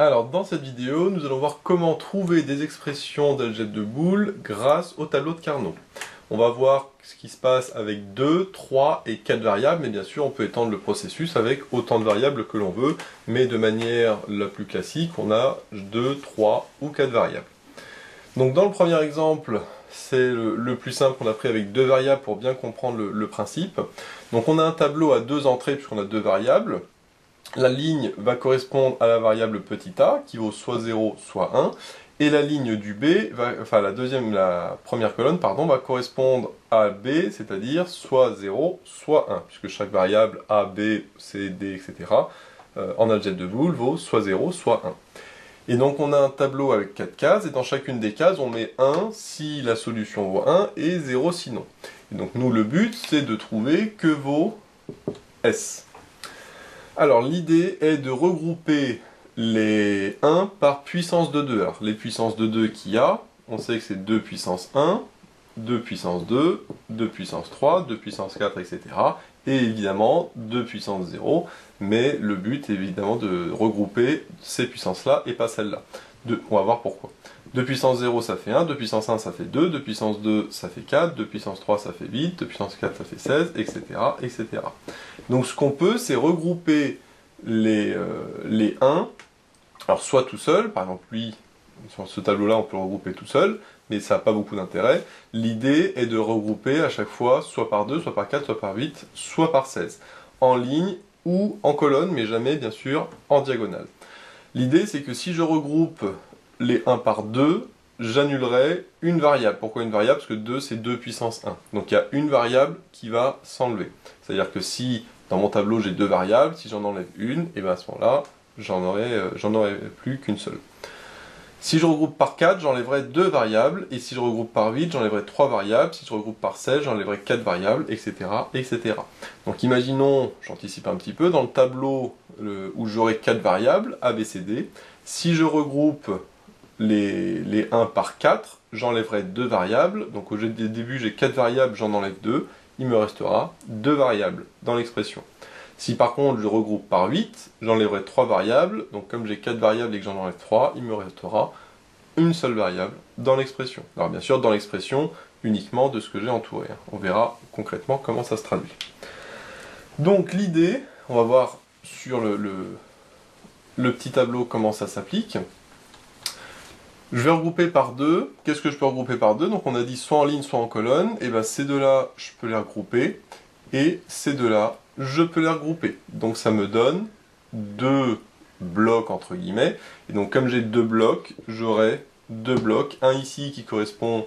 Alors, dans cette vidéo, nous allons voir comment trouver des expressions d'algèbre de Boole grâce au tableau de Carnot. On va voir ce qui se passe avec 2, 3 et 4 variables, mais bien sûr, on peut étendre le processus avec autant de variables que l'on veut, mais de manière la plus classique, on a 2, 3 ou 4 variables. Donc, dans le premier exemple, c'est le plus simple qu'on a pris avec 2 variables pour bien comprendre le principe. Donc, on a un tableau à 2 entrées puisqu'on a 2 variables. La ligne va correspondre à la variable petit a, qui vaut soit 0, soit 1, et la ligne du b, la première colonne, va correspondre à b, c'est-à-dire soit 0, soit 1, puisque chaque variable a, b, c, d, etc., en algèbre de Boole vaut soit 0, soit 1. Et donc on a un tableau avec 4 cases, et dans chacune des cases, on met 1 si la solution vaut 1, et 0 sinon. Et donc nous, le but, c'est de trouver que vaut S. Alors l'idée est de regrouper les 1 par puissance de 2. Alors les puissances de 2 qu'il y a, on sait que c'est 2 puissance 1, 2 puissance 2, 2 puissance 3, 2 puissance 4, etc. Et évidemment 2 puissance 0, mais le but est évidemment de regrouper ces puissances-là et pas celles-là. On va voir pourquoi. 2 puissance 0 ça fait 1, 2 puissance 1 ça fait 2, 2 puissance 2 ça fait 4, 2 puissance 3 ça fait 8, 2 puissance 4 ça fait 16, etc. etc. Donc ce qu'on peut, c'est regrouper les 1, alors soit tout seul, par exemple lui, sur ce tableau-là on peut le regrouper tout seul, mais ça n'a pas beaucoup d'intérêt. L'idée est de regrouper à chaque fois, soit par 2, soit par 4, soit par 8, soit par 16, en ligne ou en colonne, mais jamais bien sûr en diagonale. L'idée c'est que si je regroupe les 1 par 2, j'annulerai une variable. Pourquoi une variable? Parce que 2 c'est 2 puissance 1. Donc il y a une variable qui va s'enlever. C'est-à-dire que si dans mon tableau j'ai 2 variables, si j'en enlève une, et bien à ce moment-là, j'en aurai plus qu'une seule. Si je regroupe par 4, j'enlèverai 2 variables, et si je regroupe par 8, j'enlèverai 3 variables, si je regroupe par 16, j'enlèverai 4 variables, etc., etc. Donc imaginons, j'anticipe un petit peu, dans le tableau où j'aurai 4 variables, A, B, C, D, si je regroupe les 1 par 4, j'enlèverai 2 variables, donc au début j'ai 4 variables, j'en enlève 2, il me restera 2 variables dans l'expression. Si par contre je regroupe par 8, j'enlèverai 3 variables, donc comme j'ai 4 variables et que j'en enlève 3, il me restera une seule variable dans l'expression. Alors bien sûr dans l'expression uniquement de ce que j'ai entouré. On verra concrètement comment ça se traduit. Donc l'idée, on va voir sur le petit tableau comment ça s'applique. Je vais regrouper par 2. Qu'est-ce que je peux regrouper par 2? Donc on a dit soit en ligne, soit en colonne. Et bien ces deux-là, je peux les regrouper. Et ces deux-là, je peux les regrouper. Donc ça me donne 2 blocs entre guillemets. Et donc comme j'ai 2 blocs, j'aurai 2 blocs. Un ici qui correspond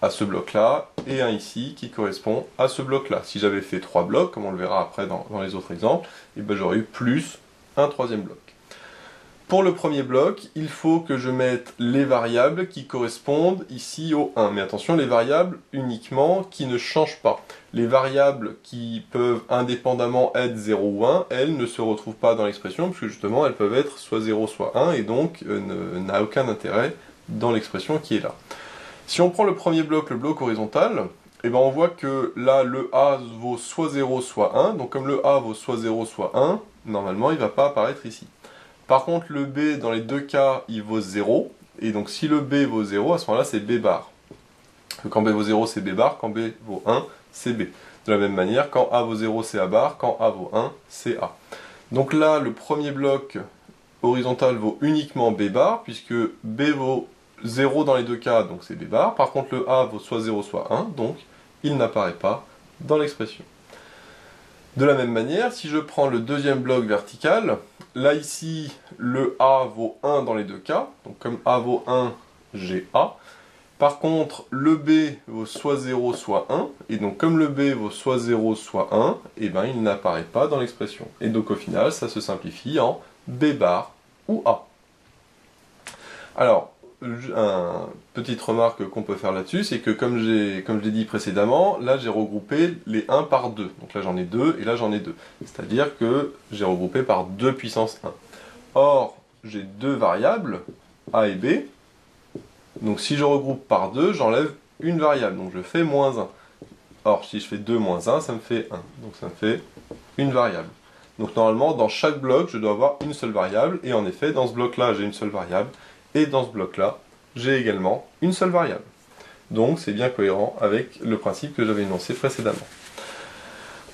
à ce bloc-là, et un ici qui correspond à ce bloc-là. Si j'avais fait 3 blocs, comme on le verra après dans les autres exemples, et ben j'aurais eu plus un troisième bloc. Pour le premier bloc, il faut que je mette les variables qui correspondent ici au 1. Mais attention, les variables uniquement qui ne changent pas. Les variables qui peuvent indépendamment être 0 ou 1, elles ne se retrouvent pas dans l'expression, puisque justement elles peuvent être soit 0 soit 1, et donc n'a aucun intérêt dans l'expression qui est là. Si on prend le premier bloc, le bloc horizontal, eh ben on voit que là le A vaut soit 0 soit 1, donc comme le A vaut soit 0 soit 1, normalement il ne va pas apparaître ici. Par contre, le B, dans les deux cas, il vaut 0. Et donc, si le B vaut 0, à ce moment-là, c'est B bar. Quand B vaut 0, c'est B bar. Quand B vaut 1, c'est B. De la même manière, quand A vaut 0, c'est A bar. Quand A vaut 1, c'est A. Donc là, le premier bloc horizontal vaut uniquement B bar, puisque B vaut 0 dans les deux cas, donc c'est B bar. Par contre, le A vaut soit 0, soit 1, donc il n'apparaît pas dans l'expression. De la même manière, si je prends le deuxième bloc vertical, là ici, le A vaut 1 dans les deux cas, donc comme A vaut 1, j'ai A. Par contre, le B vaut soit 0, soit 1, et donc comme le B vaut soit 0, soit 1, et ben il n'apparaît pas dans l'expression. Et donc au final, ça se simplifie en B bar ou A. Alors, une petite remarque qu'on peut faire là-dessus, c'est que comme je l'ai dit précédemment, là j'ai regroupé les 1 par 2. Donc là j'en ai 2 et là j'en ai 2. C'est-à-dire que j'ai regroupé par 2 puissance 1. Or, j'ai 2 variables, A et B. Donc si je regroupe par 2, j'enlève une variable. Donc je fais moins 1. Or, si je fais 2 moins 1, ça me fait 1. Donc ça me fait une variable. Donc normalement, dans chaque bloc, je dois avoir une seule variable, et en effet, dans ce bloc-là, j'ai une seule variable, et dans ce bloc-là, j'ai également une seule variable. Donc c'est bien cohérent avec le principe que j'avais énoncé précédemment.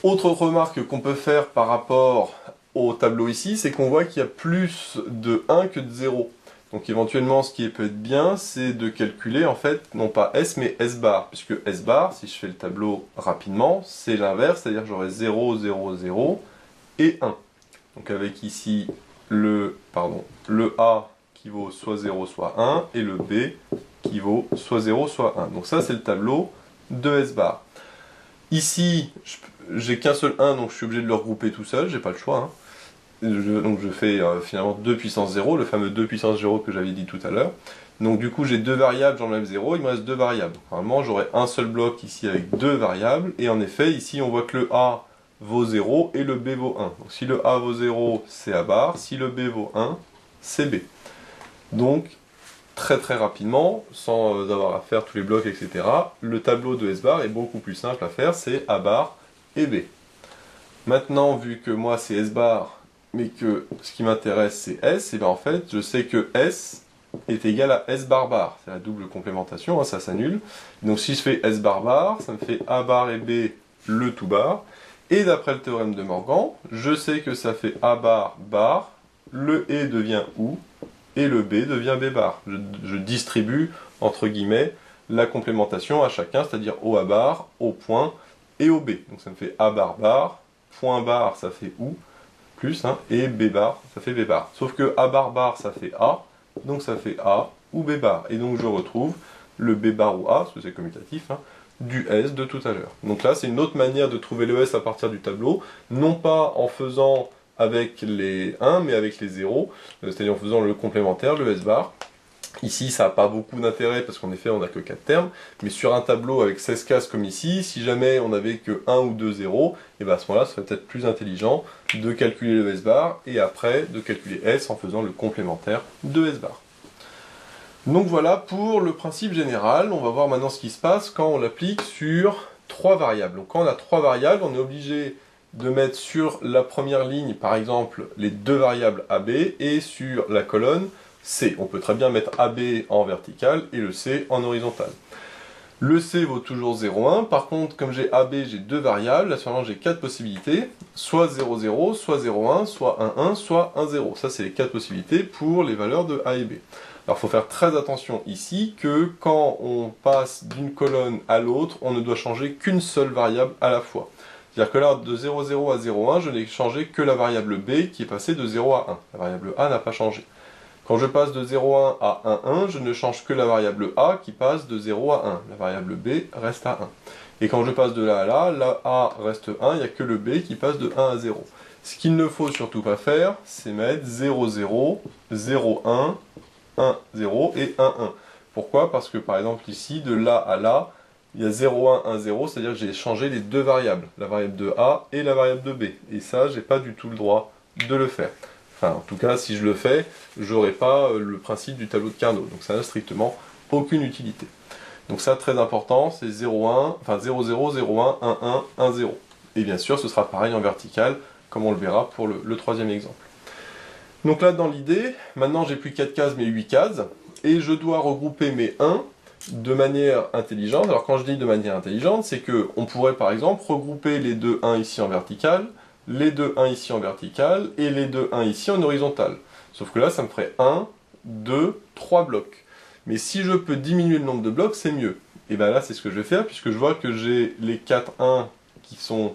Autre remarque qu'on peut faire par rapport au tableau ici, c'est qu'on voit qu'il y a plus de 1 que de 0. Donc éventuellement, ce qui peut être bien, c'est de calculer en fait, non pas S, mais S bar. Puisque S bar, si je fais le tableau rapidement, c'est l'inverse, c'est-à-dire que j'aurai 0, 0, 0 et 1. Donc avec ici le A qui vaut soit 0, soit 1, et le B qui vaut soit 0, soit 1. Donc ça, c'est le tableau de S bar. Ici, j'ai qu'un seul 1, donc je suis obligé de le regrouper tout seul, j'ai pas le choix. Donc je fais finalement 2 puissance 0, le fameux 2 puissance 0 que j'avais dit tout à l'heure. Donc du coup j'ai deux variables, j'enlève 0, il me reste deux variables. Normalement j'aurai un seul bloc ici avec deux variables, et en effet ici on voit que le A vaut 0 et le B vaut 1. Donc si le A vaut 0, c'est A bar, si le B vaut 1, c'est B. Donc très rapidement, sans avoir à faire tous les blocs, etc., le tableau de S bar est beaucoup plus simple à faire, c'est A bar et B. Maintenant, vu que moi c'est S bar, mais que ce qui m'intéresse c'est S, et bien en fait je sais que S est égal à S bar bar, c'est la double complémentation, hein, ça s'annule. Donc si je fais S bar bar, ça me fait A bar et B le tout bar, et d'après le théorème de Morgan, je sais que ça fait A bar bar, le E devient OU, et le B devient B bar. Je distribue, entre guillemets, la complémentation à chacun, c'est-à-dire au A bar, au point, et au B. Donc ça me fait A bar bar, point bar ça fait OU, plus, hein, et B bar ça fait B bar. Sauf que A bar bar ça fait A, donc ça fait A ou B bar. Et donc je retrouve le B bar ou A, parce que c'est commutatif, hein, du S de tout à l'heure. Donc là c'est une autre manière de trouver le S à partir du tableau, non pas en faisant avec les 1, mais avec les 0, c'est-à-dire en faisant le complémentaire, le S bar. Ici, ça n'a pas beaucoup d'intérêt parce qu'en effet, on n'a que 4 termes, mais sur un tableau avec 16 cases comme ici, si jamais on n'avait que 1 ou 2 zéros, et bien à ce moment-là, ce serait peut-être plus intelligent de calculer le S bar et après de calculer S en faisant le complémentaire de S bar. Donc voilà pour le principe général. On va voir maintenant ce qui se passe quand on l'applique sur 3 variables. Donc quand on a 3 variables, on est obligé de mettre sur la première ligne, par exemple, les deux variables AB, et sur la colonne, C. On peut très bien mettre AB en vertical et le C en horizontal. Le C vaut toujours 0,1. Par contre, comme j'ai AB, j'ai deux variables. Là, seulement, j'ai 4 possibilités. Soit 0,0, soit 0,1, soit 1,1, soit 1,0. Ça, c'est les 4 possibilités pour les valeurs de A et B. Alors, il faut faire très attention ici que quand on passe d'une colonne à l'autre, on ne doit changer qu'une seule variable à la fois. C'est-à-dire que là, de 0,0 à 0,1, je n'ai changé que la variable B qui est passée de 0 à 1. La variable A n'a pas changé. Quand je passe de 0,1 à 1,1, je ne change que la variable A qui passe de 0 à 1. La variable B reste à 1. Et quand je passe de là à là, la A reste 1, il n'y a que le B qui passe de 1 à 0. Ce qu'il ne faut surtout pas faire, c'est mettre 0,0, 0,1, 1,0 et 1,1. Pourquoi? Parce que par exemple ici, de là à là, il y a 0,1, 1,0, c'est-à-dire que j'ai changé les deux variables, la variable de A et la variable de B. Et ça, j'ai pas du tout le droit de le faire. Enfin, en tout cas, si je le fais, j'aurai pas le principe du tableau de Carnot. Donc ça n'a strictement aucune utilité. Donc ça, très important, c'est 0,1, enfin 0,0, 0,1, 1,1, 1,0. Et bien sûr, ce sera pareil en vertical, comme on le verra pour le troisième exemple. Donc là, dans l'idée, maintenant j'ai plus 4 cases, mais 8 cases, et je dois regrouper mes 1 de manière intelligente. Alors quand je dis de manière intelligente, c'est que on pourrait par exemple regrouper les deux 1 ici en vertical, les deux 1 ici en vertical, et les deux 1 ici en horizontal. Sauf que là, ça me ferait 1, 2, 3 blocs. Mais si je peux diminuer le nombre de blocs, c'est mieux. Et bien là, c'est ce que je vais faire, puisque je vois que j'ai les 4 1 qui sont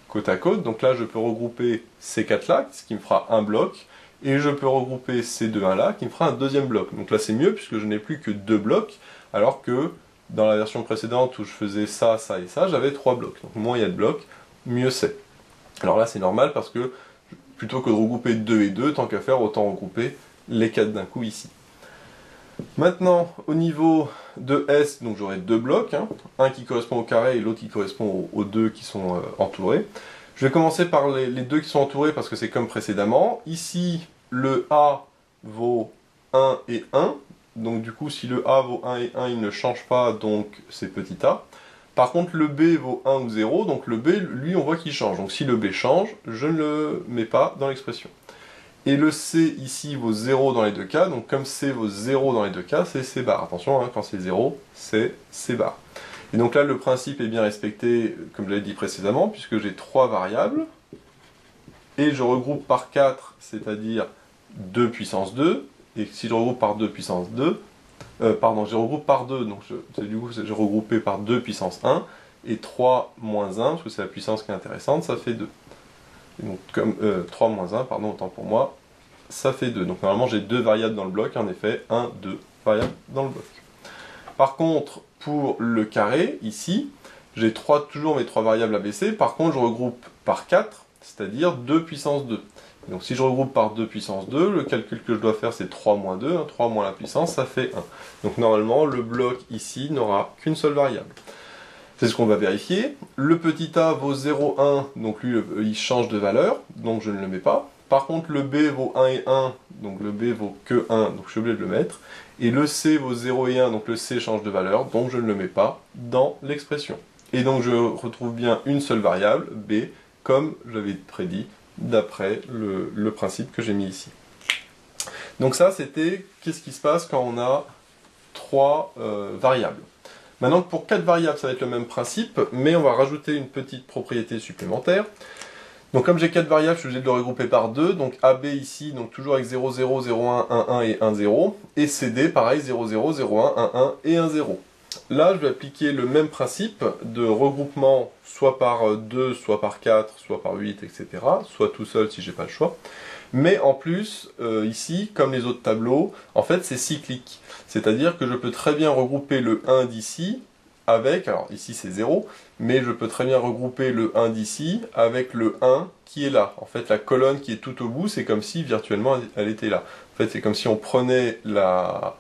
côte à côte. Donc là, je peux regrouper ces 4-là, ce qui me fera un bloc, et je peux regrouper ces deux 1-là, qui me fera un deuxième bloc. Donc là, c'est mieux, puisque je n'ai plus que 2 blocs, alors que dans la version précédente où je faisais ça, ça et ça, j'avais 3 blocs. Donc moins il y a de blocs, mieux c'est. Alors là, c'est normal, parce que plutôt que de regrouper 2 et 2, tant qu'à faire, autant regrouper les 4 d'un coup ici. Maintenant, au niveau de S, donc j'aurai deux blocs, hein, un qui correspond au carré et l'autre qui correspond aux deux qui sont entourés. Je vais commencer par les deux qui sont entourés parce que c'est comme précédemment. Ici, le A vaut 1 et 1, donc du coup si le A vaut 1 et 1, il ne change pas, donc c'est petit a. Par contre, le B vaut 1 ou 0, donc le B, lui, on voit qu'il change. Donc si le B change, je ne le mets pas dans l'expression. Et le C, ici, vaut 0 dans les deux cas, donc comme C vaut 0 dans les deux cas, c'est C bar. Attention, hein, quand c'est 0, c'est C bar. Et donc là, le principe est bien respecté, comme je l'avais dit précédemment, puisque j'ai 3 variables, et je regroupe par 4, c'est-à-dire 2 puissance 2, et si je regroupe par 2 puissance 2, pardon, je regroupe par 2, donc du coup j'ai regroupé par 2 puissance 1, et 3 moins 1, parce que c'est la puissance qui est intéressante, ça fait 2. Et donc comme 3 moins 1, pardon, autant pour moi, ça fait 2. Donc normalement j'ai 2 variables dans le bloc, en effet, 1, 2 variables dans le bloc. Par contre, pour le carré, ici, j'ai toujours mes 3 variables ABC, par contre je regroupe par 4, c'est-à-dire 2 puissance 2. Donc si je regroupe par 2 puissance 2, le calcul que je dois faire c'est 3 moins 2, hein, 3 moins la puissance, ça fait 1. Donc normalement, le bloc ici n'aura qu'une seule variable. C'est ce qu'on va vérifier. Le petit a vaut 0, 1, donc lui il change de valeur, donc je ne le mets pas. Par contre le B vaut 1 et 1, donc le B vaut que 1, donc je suis obligé de le mettre. Et le C vaut 0 et 1, donc le C change de valeur, donc je ne le mets pas dans l'expression. Et donc je retrouve bien une seule variable, B, comme j'avais prédit, d'après le principe que j'ai mis ici. Donc ça, c'était qu'est-ce qui se passe quand on a 3 variables. Maintenant, pour 4 variables, ça va être le même principe, mais on va rajouter une petite propriété supplémentaire. Donc comme j'ai 4 variables, je suis obligé de le regrouper par 2, donc AB ici, donc toujours avec 0, 0, 0, 1, 1, 1 et 1, 0, et CD, pareil, 0, 0, 0, 1, 1, 1 et 1, 0. Là, je vais appliquer le même principe de regroupement, soit par 2, soit par 4, soit par 8, etc. Soit tout seul si j'ai pas le choix. Mais en plus, ici, comme les autres tableaux, en fait c'est cyclique. C'est-à-dire que je peux très bien regrouper le 1 d'ici avec, alors ici c'est 0, mais je peux très bien regrouper le 1 d'ici avec le 1 qui est là. En fait, la colonne qui est tout au bout, c'est comme si virtuellement elle était là. En fait, c'est comme si on prenait la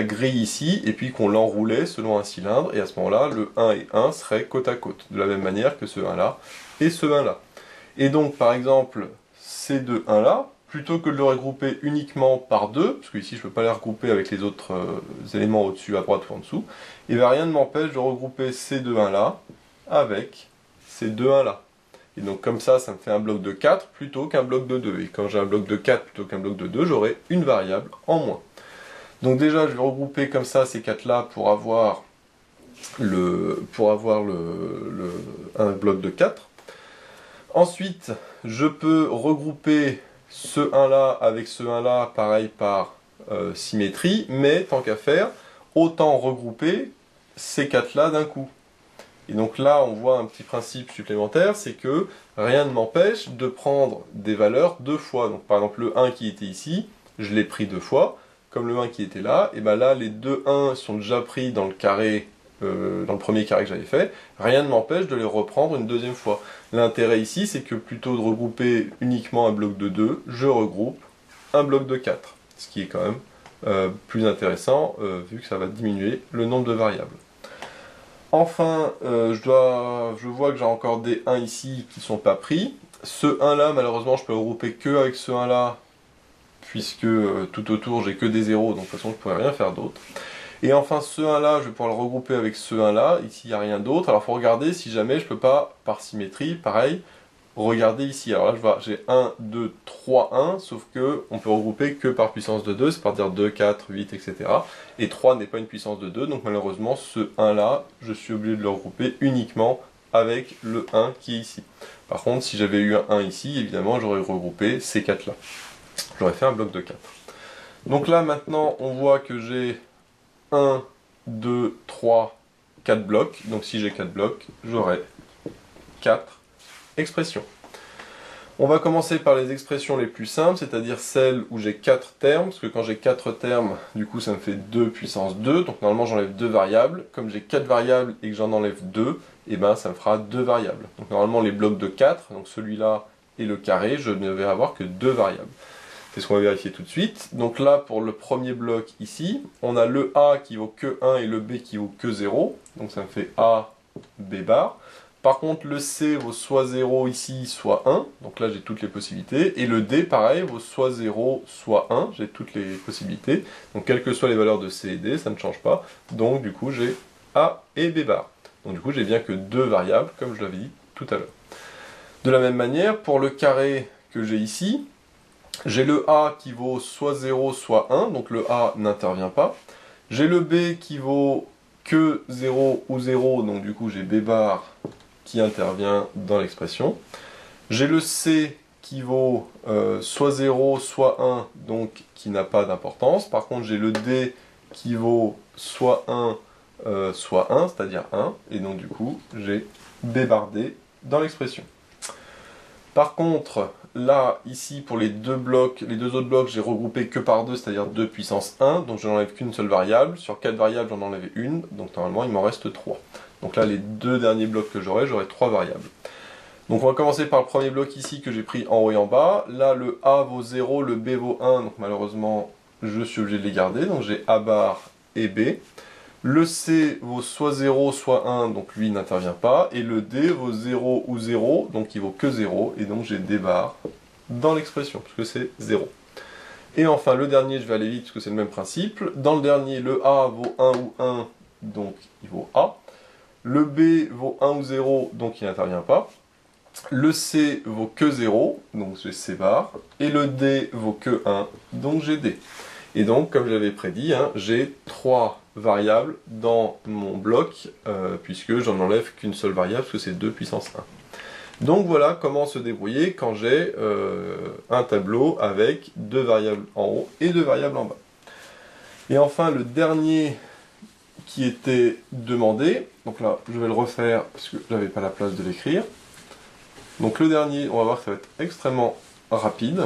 grille ici, et puis qu'on l'enroulait selon un cylindre, et à ce moment-là, le 1 et 1 seraient côte à côte, de la même manière que ce 1-là et ce 1-là. Et donc, par exemple, ces deux 1-là, plutôt que de le regrouper uniquement par 2, parce que ici je ne peux pas les regrouper avec les autres éléments au-dessus, à droite ou en dessous, et bien rien ne m'empêche de regrouper ces deux 1-là avec ces deux 1-là. Et donc comme ça me fait un bloc de 4 plutôt qu'un bloc de 2. Et quand j'ai un bloc de 4 plutôt qu'un bloc de 2, j'aurai une variable en moins. Donc déjà, je vais regrouper comme ça ces 4-là pour avoir un bloc de 4. Ensuite, je peux regrouper ce 1-là avec ce 1-là, pareil par symétrie, mais tant qu'à faire, autant regrouper ces 4-là d'un coup. Et donc là, on voit un petit principe supplémentaire, c'est que rien ne m'empêche de prendre des valeurs deux fois. Donc par exemple, le 1 qui était ici, je l'ai pris deux fois, comme le 1 qui était là, et bien là, les deux 1 sont déjà pris dans le carré, dans le premier carré que j'avais fait, rien ne m'empêche de les reprendre une deuxième fois. L'intérêt ici, c'est que plutôt de regrouper uniquement un bloc de 2, je regroupe un bloc de 4, ce qui est quand même plus intéressant, vu que ça va diminuer le nombre de variables. Enfin, je vois que j'ai encore des 1 ici qui ne sont pas pris. Ce 1 là, malheureusement, je peux le regrouper que avec ce 1 là, puisque tout autour j'ai que des 0, donc de toute façon je ne pourrais rien faire d'autre. Et enfin ce 1 là, je vais pouvoir le regrouper avec ce 1 là, ici il n'y a rien d'autre, alors il faut regarder si jamais je ne peux pas, par symétrie, pareil, regarder ici. Alors là je vois, j'ai 1, 2, 3, 1, sauf que on peut regrouper que par puissance de 2, c'est-à-dire 2, 4, 8, etc. Et 3 n'est pas une puissance de 2, donc malheureusement ce 1 là, je suis obligé de le regrouper uniquement avec le 1 qui est ici. Par contre, si j'avais eu un 1 ici, évidemment j'aurais regroupé ces 4 là. J'aurais fait un bloc de 4. Donc là maintenant on voit que j'ai 1, 2, 3, 4 blocs. Donc si j'ai 4 blocs, j'aurai 4 expressions. On va commencer par les expressions les plus simples, c'est-à-dire celles où j'ai 4 termes, parce que quand j'ai 4 termes, du coup ça me fait 2 puissance 2, donc normalement j'enlève 2 variables. Comme j'ai 4 variables et que j'en enlève 2, et ben ça me fera 2 variables. Donc normalement les blocs de 4, donc celui-là et le carré, je ne vais avoir que 2 variables. C'est ce qu'on va vérifier tout de suite. Donc là, pour le premier bloc ici, on a le A qui vaut que 1 et le B qui vaut que 0. Donc ça me fait A, B bar. Par contre, le C vaut soit 0 ici, soit 1. Donc là, j'ai toutes les possibilités. Et le D, pareil, vaut soit 0, soit 1. J'ai toutes les possibilités. Donc quelles que soient les valeurs de C et D, ça ne change pas. Donc du coup, j'ai A et B bar. Donc du coup, j'ai bien que deux variables, comme je l'avais dit tout à l'heure. De la même manière, pour le carré que j'ai ici, j'ai le A qui vaut soit 0, soit 1, donc le A n'intervient pas. J'ai le B qui vaut que 0 ou 0, donc du coup j'ai B bar qui intervient dans l'expression. J'ai le C qui vaut soit 0, soit 1, donc qui n'a pas d'importance. Par contre, j'ai le D qui vaut soit 1, soit 1, c'est-à-dire 1, et donc du coup, j'ai B bar D dans l'expression. Par contre, là, ici, pour les deux autres blocs, j'ai regroupé que par 2, c'est-à-dire 2 puissance 1, donc je n'enlève qu'une seule variable. Sur 4 variables, j'en enlève une, donc normalement, il m'en reste 3. Donc là, les deux derniers blocs que j'aurai 3 variables. Donc on va commencer par le premier bloc ici que j'ai pris en haut et en bas. Là, le A vaut 0, le B vaut 1, donc malheureusement, je suis obligé de les garder. Donc j'ai A bar et B. Le C vaut soit 0, soit 1, donc lui n'intervient pas. Et le D vaut 0 ou 0, donc il vaut que 0. Et donc j'ai D bar dans l'expression, parce que c'est 0. Et enfin, le dernier, je vais aller vite, parce que c'est le même principe. Dans le dernier, le A vaut 1 ou 1, donc il vaut A. Le B vaut 1 ou 0, donc il n'intervient pas. Le C vaut que 0, donc j'ai C bar. Et le D vaut que 1, donc j'ai D. Et donc, comme j'avais prédit, hein, j'ai 3 variables dans mon bloc, puisque j'en enlève qu'une seule variable, parce que c'est 2 puissance 1. Donc voilà comment se débrouiller quand j'ai un tableau avec 2 variables en haut et 2 variables en bas. Et enfin, le dernier qui était demandé, donc là, je vais le refaire, parce que je n'avais pas la place de l'écrire. Donc le dernier, on va voir que ça va être extrêmement rapide,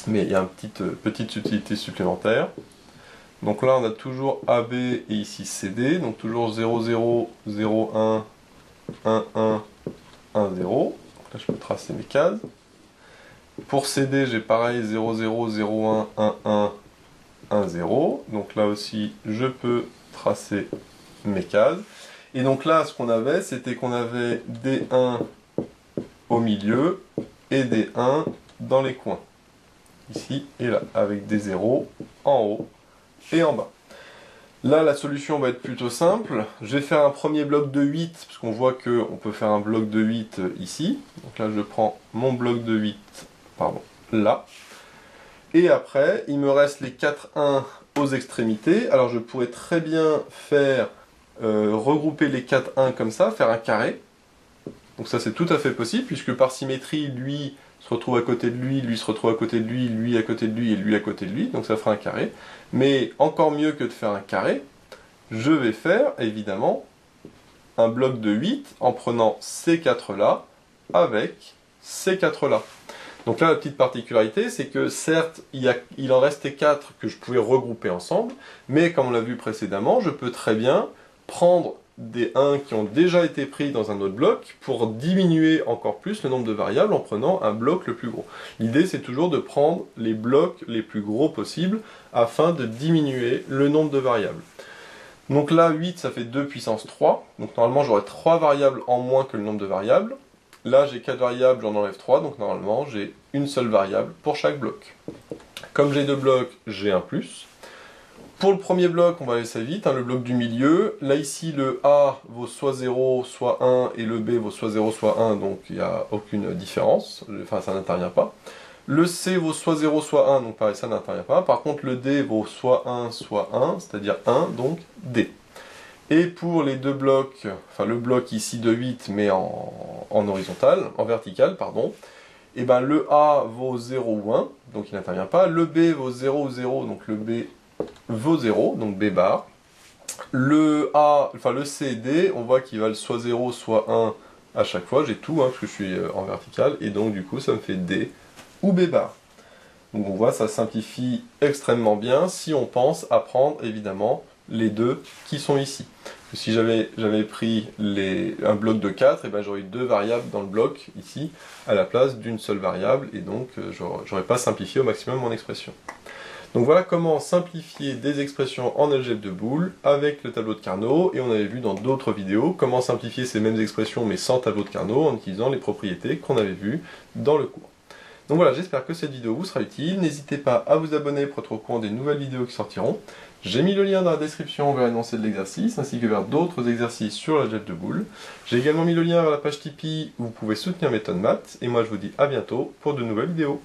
mais il y a une petite utilité supplémentaire. Donc là, on a toujours AB et ici CD, donc toujours 0, 0, 0, 1, 1, 1, 1, 0. Donc là, je peux tracer mes cases. Pour CD, j'ai pareil 0, 0, 0, 1, 1, 1, 1, 0. Donc là aussi, je peux tracer mes cases. Et donc là, ce qu'on avait, c'était qu'on avait D1 au milieu et D1 dans les coins. Ici et là, avec des 0 en haut et en bas. Là, la solution va être plutôt simple. Je vais faire un premier bloc de 8, parce qu'on voit qu'on peut faire un bloc de 8 ici. Donc là, je prends mon bloc de 8, là. Et après, il me reste les 4 1 aux extrémités. Alors, je pourrais très bien faire regrouper les 4 1 comme ça, faire un carré. Donc ça, c'est tout à fait possible, puisque par symétrie, lui se retrouve à côté de lui se retrouve à côté de lui à côté de lui, et lui à côté de lui, donc ça fera un carré. Mais encore mieux que de faire un carré, je vais faire, évidemment, un bloc de 8 en prenant ces 4-là avec ces 4-là. Donc là, la petite particularité, c'est que certes, il en restait 4 que je pouvais regrouper ensemble, mais comme on l'a vu précédemment, je peux très bien prendre des 1 qui ont déjà été pris dans un autre bloc pour diminuer encore plus le nombre de variables en prenant un bloc le plus gros. L'idée, c'est toujours de prendre les blocs les plus gros possibles afin de diminuer le nombre de variables. Donc là, 8, ça fait 2 puissance 3. Donc normalement, j'aurai 3 variables en moins que le nombre de variables. Là, j'ai 4 variables, j'en enlève 3. Donc normalement, j'ai une seule variable pour chaque bloc. Comme j'ai 2 blocs, j'ai un plus. Pour le premier bloc, on va aller ça vite, hein, le bloc du milieu. Là, ici, le A vaut soit 0, soit 1, et le B vaut soit 0, soit 1, donc il n'y a aucune différence. Enfin, ça n'intervient pas. Le C vaut soit 0, soit 1, donc pareil, ça n'intervient pas. Par contre, le D vaut soit 1, soit 1, c'est-à-dire 1, donc D. Et pour les deux blocs, enfin le bloc ici de 8, mais en horizontal, en vertical, pardon, et ben le A vaut 0 ou 1, donc il n'intervient pas. Le B vaut 0 ou 0, donc le B vaut 0, donc B bar. Le C et D, on voit qu'ils valent soit 0, soit 1 à chaque fois. J'ai tout, hein, parce que je suis en vertical, et donc du coup ça me fait D ou B bar. Donc on voit, ça simplifie extrêmement bien si on pense à prendre évidemment les deux qui sont ici. Si j'avais pris un bloc de 4, et ben j'aurais eu 2 variables dans le bloc ici à la place d'une seule variable, et donc j'aurais pas simplifié au maximum mon expression. Donc voilà comment simplifier des expressions en algèbre de Boole avec le tableau de Carnot, et on avait vu dans d'autres vidéos comment simplifier ces mêmes expressions mais sans tableau de Carnot en utilisant les propriétés qu'on avait vues dans le cours. Donc voilà, j'espère que cette vidéo vous sera utile. N'hésitez pas à vous abonner pour être au courant des nouvelles vidéos qui sortiront. J'ai mis le lien dans la description vers l'énoncé de l'exercice, ainsi que vers d'autres exercices sur l'algèbre de boules. J'ai également mis le lien vers la page Tipeee où vous pouvez soutenir Méthode Maths. Et moi je vous dis à bientôt pour de nouvelles vidéos.